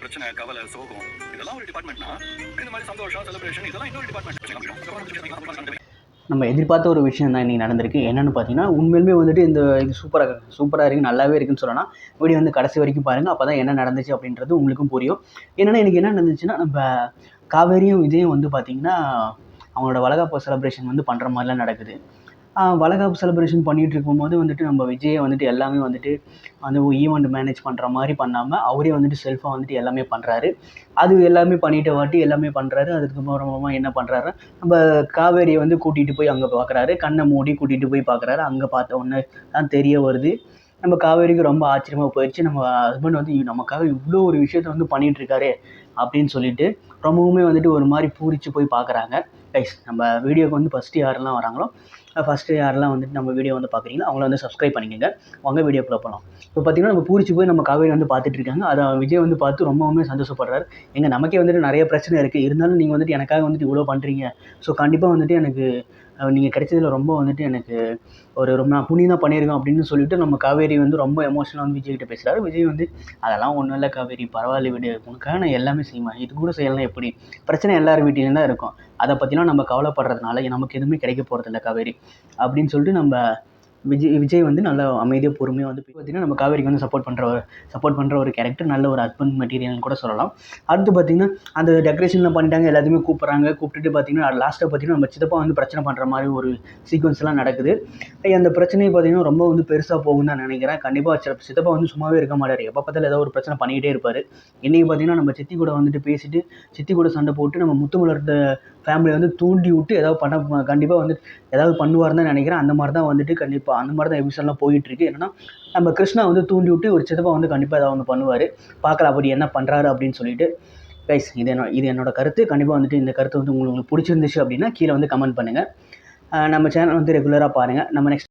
பிரச்சனை, கவலை, சோகம் இதெல்லாம் ஒரு டிபார்ட்மெண்ட்னா, இந்த மாதிரி சந்தோஷம், செலிப்ரேஷன் இதெல்லாம் இன்னொரு டிபார்ட்மெண்ட். நம்ம எதிர்பார்த்த ஒரு விஷயம் தான் இன்றைக்கி நடந்திருக்கு. என்னென்னு பார்த்தீங்கன்னா, உண்மையிலுமே வந்துட்டு இது சூப்பராக இருக்குது, நல்லாவே இருக்குன்னு சொல்லலாம். வீடியோ வந்து கடைசி வரைக்கும் பாருங்கள். அப்போ தான் என்ன நடந்துச்சு அப்படின்றது உங்களுக்கும் புரியும். என்னென்னா இன்றைக்கி என்ன நடந்துச்சுன்னா, நம்ம காவேரியும் விஜயும் வந்து பார்த்திங்கன்னா, அவங்களோட வளகாப்பு செலிப்ரேஷன் வந்து பண்ணுற மாதிரிலாம் நடக்குது. வளகாப்பு செலிப்ரேஷன் பண்ணிகிட்டு இருக்கும்போது வந்துட்டு நம்ம விஜயை வந்துட்டு எல்லாமே வந்துட்டு அந்த ஈவெண்ட் மேனேஜ் பண்ணுற மாதிரி பண்ணாமல் அவரே வந்துட்டு செல்ஃபாக வந்துட்டு எல்லாமே பண்ணுறாரு. அது எல்லாமே பண்ணிட்ட வாட்டி எல்லாமே பண்ணுறாரு. அதுக்கப்புறமா என்ன பண்ணுறாரு, நம்ம காவேரியை வந்து கூட்டிகிட்டு போய் அங்கே பார்க்குறாரு. கண்ணை மூடி கூட்டிகிட்டு போய் பார்க்குறாரு. அங்கே பார்த்த உடனே தான் தெரிய வருது. நம்ம காவேரிக்கு ரொம்ப ஆச்சரியமாக போயிடுச்சு. நம்ம ஹஸ்பண்ட் வந்து நமக்காக இவ்வளோ ஒரு விஷயத்த வந்து பண்ணிகிட்ருக்காரு அப்படின்னு சொல்லிட்டு ரொம்பவுமே வந்துட்டு ஒரு மாதிரி பூரிச்சு போய் பார்க்குறாங்க. கைஸ், நம்ம வீடியோக்கு வந்து ஃபஸ்ட்டு யாரெல்லாம் வராங்களோ, ஃபஸ்ட்டு யாரெல்லாம் வந்துட்டு நம்ம வீடியோ வந்து பார்க்குறீங்களோ அவங்கள வந்து சப்ஸ்கிரைப் பண்ணிக்கோங்க. வாங்க வீடியோக்குள்ள போகலாம். இப்போ பார்த்தீங்கன்னா நம்ம பூரிச்சு போய் நம்ம காவேரி வந்து பார்த்துட்டு இருக்காங்க. அதை விஜய் வந்து பார்த்து ரொம்பவுமே சந்தோஷப்படுறாரு. நமக்கே வந்துட்டு நிறைய பிரச்சனை இருக்குது, இருந்தாலும் நீங்கள் வந்துட்டு எனக்காக வந்துட்டு இவ்வளோ பண்ணுறீங்க. ஸோ கண்டிப்பாக வந்துட்டு எனக்கு நீங்கள் கிடைச்சதில் ரொம்ப வந்துட்டு எனக்கு ரொம்ப நான் புண்ணியம் தான் பண்ணியிருக்கேன் அப்படின்னு சொல்லிட்டு நம்ம காவேரி வந்து ரொம்ப எமோஷனலாக வந்து விஜய்கிட்ட பேசுகிறாரு. விஜய் வந்து அதெல்லாம் ஒன்றும் இல்லை காவேரி, பரவாயில்ல விடு, உனக்காக நான் எல்லாமே செய்வேன், இது கூட செய்யலாம் எப்படி, பிரச்சனை எல்லார் வீட்டிலையும் தான் இருக்கும், அதை பற்றிலாம் நம்ம கவலைப்படுறதுனால நமக்கு எதுவுமே கிடைக்க போகிறதில்ல காவேரி அப்படின்னு சொல்லிட்டு நம்ம விஜய் வந்து நல்லா அமைதியாக பொறுமையாக வந்து பார்த்திங்கன்னா நம்ம காவேரிக்கு வந்து சப்போர்ட் பண்ணுற ஒரு கேரக்டர், நல்ல ஒரு ஹஸ்பண்ட் மெட்டீரியல்னு கூட சொல்லலாம். அடுத்து பார்த்திங்கன்னா அந்த டெக்கரேஷன்லாம் பண்ணிட்டாங்க, எல்லாத்தையுமே கூப்பிட்டுட்டு பார்த்திங்கன்னா லாஸ்ட்டாக பார்த்திங்கன்னா நம்ம சித்தப்பா வந்து பிரச்சனை பண்ணுற மாதிரி ஒரு சீக்வன்ஸ்லாம் நடக்குது. அந்த பிரச்சனையை பார்த்திங்கன்னா ரொம்ப வந்து பெருசாக போகும்னு தான் நினைக்கிறேன். கண்டிப்பாக சித்தப்பா வந்து சும்மாவே இருக்க மாட்டார், எப்போ பார்த்தாலும் ஏதோ ஒரு பிரச்சனை பண்ணிக்கிட்டே இருப்பார். இன்றைக்கி பார்த்திங்கன்னா நம்ம சித்தி கூட வந்துட்டு பேசிட்டு சித்தி கூட சண்டை போட்டு நம்ம முத்துமலர்ந்த ஃபேமிலியை வந்து தூண்டி விட்டு கண்டிப்பாக வந்து ஏதாவது பண்ணுவார்னு தான் நினைக்கிறேன். அந்த மாதிரி தான் வந்துட்டு கண்டிப்பாக அந்த மாதிரி தான் எபிசோட்லாம் போயிட்டுருக்கு. என்னன்னா நம்ம கிருஷ்ணா வந்து தூண்டி விட்டு ஒரு சித்தப்பா வந்து கண்டிப்பாக ஏதாவது ஒன்று பண்ணுவார். பார்க்கலாம் அப்படி என்ன பண்ணுறாரு அப்படின்னு சொல்லிட்டு. கைஸ், இது என்னோட கருத்து. கண்டிப்பாக வந்துட்டு இந்த கருத்து வந்து உங்களுக்கு பிடிச்சிருந்துச்சு அப்படின்னா கீழே வந்து கமெண்ட் பண்ணுங்கள். நம்ம சேனல் வந்து ரெகுலராக பாருங்கள். நம்ம நெக்ஸ்ட்